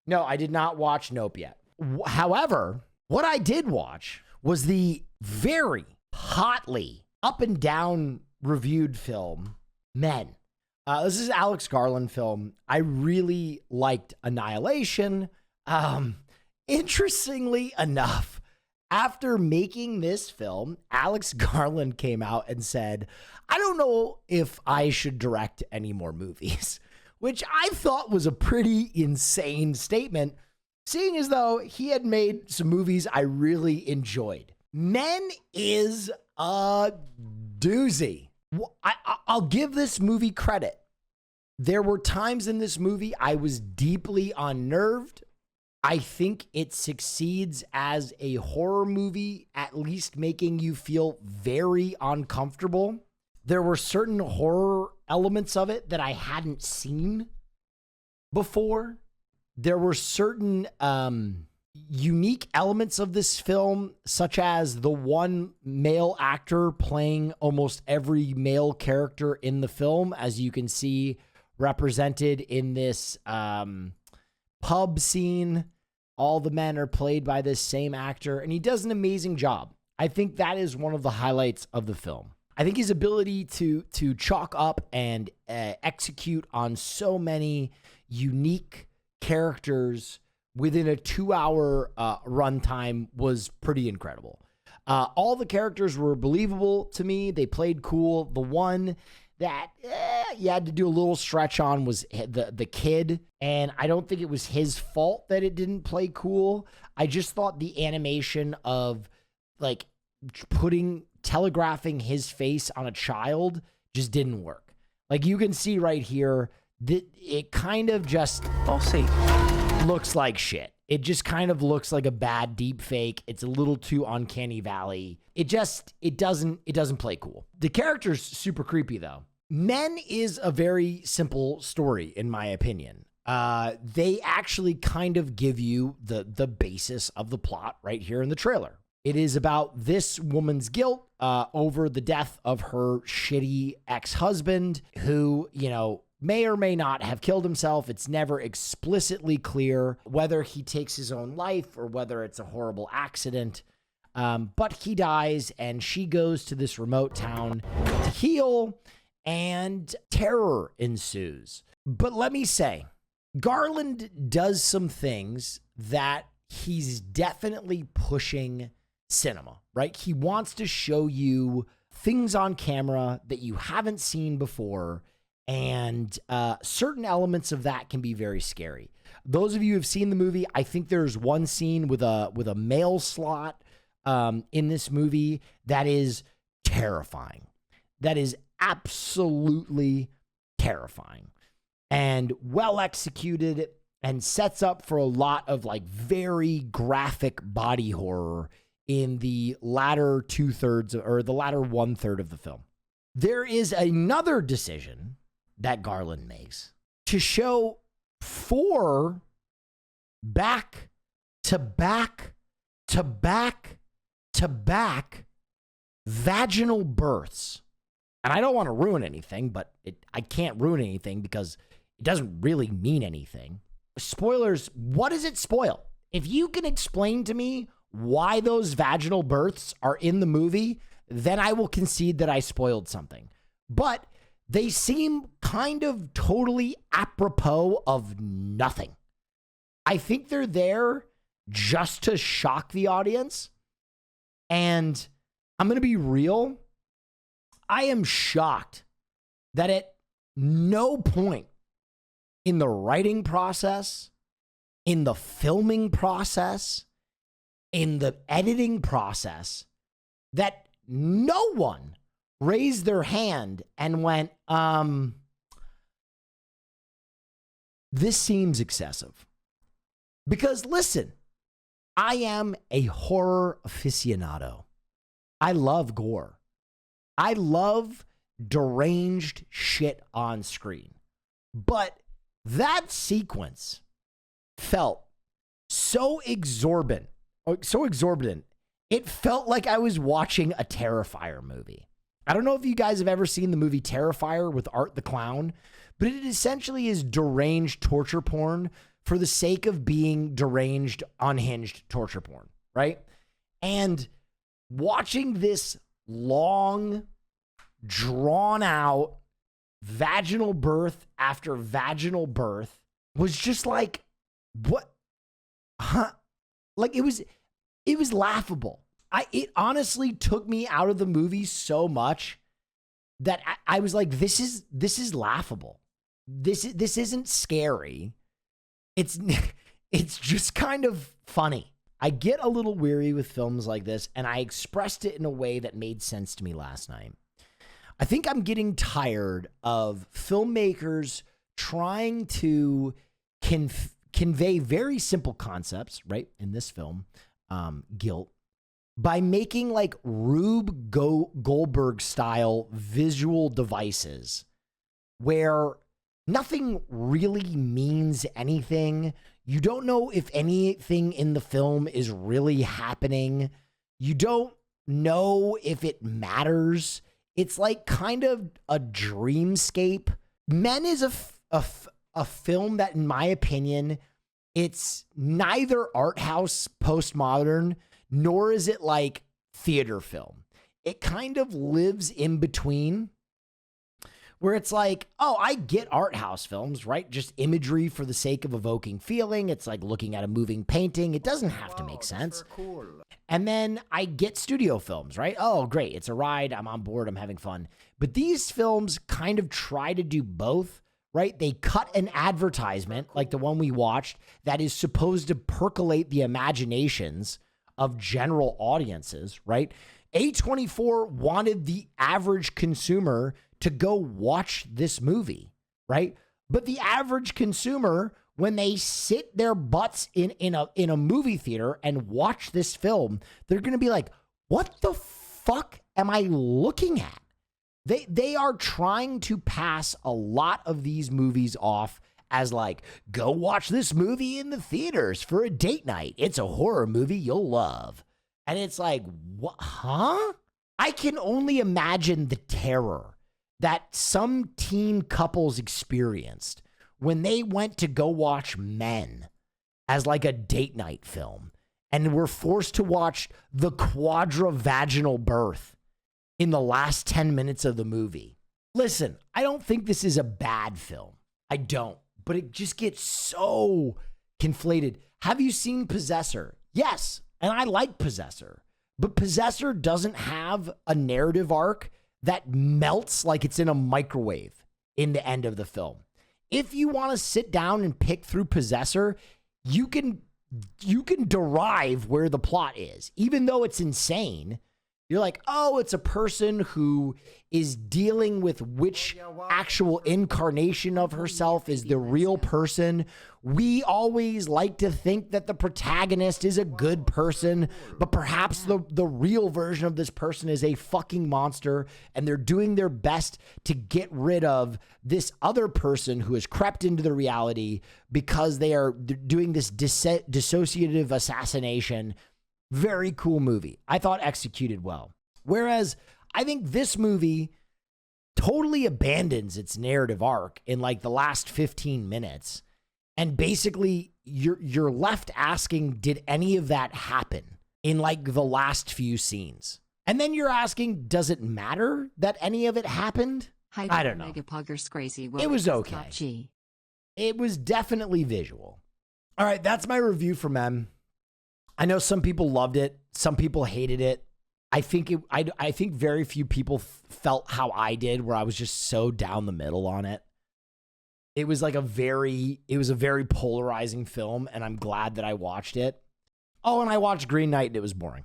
No, I did not watch Nope yet. However, what I did watch was the very hotly up and down reviewed film, Men. This is Alex Garland film. I really liked Annihilation. Interestingly enough, after making this film, Alex Garland came out and said, I don't know if I should direct any more movies, which I thought was a pretty insane statement, seeing as though he had made some movies I really enjoyed. Men is a doozy. I'll give this movie credit. There were times in this movie I was deeply unnerved. I think it succeeds as a horror movie, at least making you feel very uncomfortable. There were certain horror elements of it that I hadn't seen before. There were certain unique elements of this film, such as the one male actor playing almost every male character in the film, as you can see represented in this pub scene. All the men are played by this same actor, and he does an amazing job. I think that is one of the highlights of the film. I think his ability to chalk up and execute on so many unique characters within a 2-hour runtime was pretty incredible. All the characters were believable to me. They played cool. The one that you had to do a little stretch on was the kid, and I don't think it was his fault that it didn't play cool. I just thought the animation of like telegraphing his face on a child just didn't work. Like you can see right here that it kind of just looks like shit. It just kind of looks like a bad deep fake. It's a little too uncanny valley. It doesn't play cool. The character's super creepy though. Men is a very simple story in my opinion. They actually kind of give you the basis of the plot right here in the trailer. It is about this woman's guilt over the death of her shitty ex-husband who, may or may not have killed himself. It's never explicitly clear whether he takes his own life or whether it's a horrible accident. But he dies and she goes to this remote town to heal, and terror ensues. But let me say, Garland does some things that he's definitely pushing cinema, right? He wants to show you things on camera that you haven't seen before, and certain elements of that can be very scary. Those of you who have seen the movie, I think there's one scene with a mail slot in this movie that is terrifying. That is absolutely terrifying and well executed and sets up for a lot of like very graphic body horror in the latter 2/3 or the latter 1/3 of the film. There is another decision that Garland makes to show 4 back to back to back to back vaginal births. And I don't want to ruin anything, but I can't ruin anything because it doesn't really mean anything. Spoilers, what does it spoil? If you can explain to me why those vaginal births are in the movie, then I will concede that I spoiled something. But they seem kind of totally apropos of nothing. I think they're there just to shock the audience. And I'm going to be real. I am shocked that at no point in the writing process, in the filming process, in the editing process, that no one raised their hand and went, this seems excessive. Because listen, I am a horror aficionado. I love gore. I love deranged shit on screen. But that sequence felt so exorbitant. It felt like I was watching a Terrifier movie. I don't know if you guys have ever seen the movie Terrifier with Art the Clown, but it essentially is deranged torture porn for the sake of being deranged, unhinged torture porn, right? And watching this long, drawn out vaginal birth after vaginal birth was just like, what? Huh? Like it was laughable. It honestly took me out of the movie so much that I was like, this is laughable. This isn't scary. It's just kind of funny. I get a little weary with films like this, and I expressed it in a way that made sense to me last night. I think I'm getting tired of filmmakers trying to convey very simple concepts, right? In this film, guilt, by making like Rube Goldberg style visual devices where nothing really means anything. You don't know if anything in the film is really happening. You don't know if it matters. It's like kind of a dreamscape. Men is a film that, in my opinion, it's neither art house postmodern, nor is it like theater film. It kind of lives in between, where it's like, oh, I get art house films, right? Just imagery for the sake of evoking feeling. It's like looking at a moving painting. It doesn't have to make sense. Cool. And then I get studio films, right? Oh, great. It's a ride. I'm on board. I'm having fun. But these films kind of try to do both, right? They cut an advertisement like the one we watched that is supposed to percolate the imaginations of general audiences, right? A24 wanted the average consumer to go watch this movie, right? But the average consumer, when they sit their butts in a movie theater and watch this film, they're going to be like, what the fuck am I looking at? They are trying to pass a lot of these movies off as like, go watch this movie in the theaters for a date night. It's a horror movie you'll love. And it's like, what? Huh? I can only imagine the terror that some teen couples experienced when they went to go watch Men as like a date night film and were forced to watch the quadrivaginal birth in the last 10 minutes of the movie. Listen, I don't think this is a bad film. I don't. But it just gets so conflated. Have you seen Possessor? Yes, and I like Possessor. But Possessor doesn't have a narrative arc that melts like it's in a microwave in the end of the film. If you want to sit down and pick through Possessor, you can derive where the plot is. Even though it's insane, you're like, oh, it's a person who is dealing with which actual incarnation of herself is the real person. We always like to think that the protagonist is a good person, but perhaps the real version of this person is a fucking monster, and they're doing their best to get rid of this other person who has crept into the reality because they are doing this dissociative assassination. Very cool movie. I thought executed well. Whereas I think this movie totally abandons its narrative arc in like the last 15 minutes. And basically you're left asking, did any of that happen in like the last few scenes? And then you're asking, does it matter that any of it happened? I don't know. It was okay. It was definitely visual. All right, that's my review for Mem. I know some people loved it. Some people hated it. I think very few people felt how I did, where I was just so down the middle on it. It was a very polarizing film, and I'm glad that I watched it. Oh, and I watched Green Knight, and it was boring.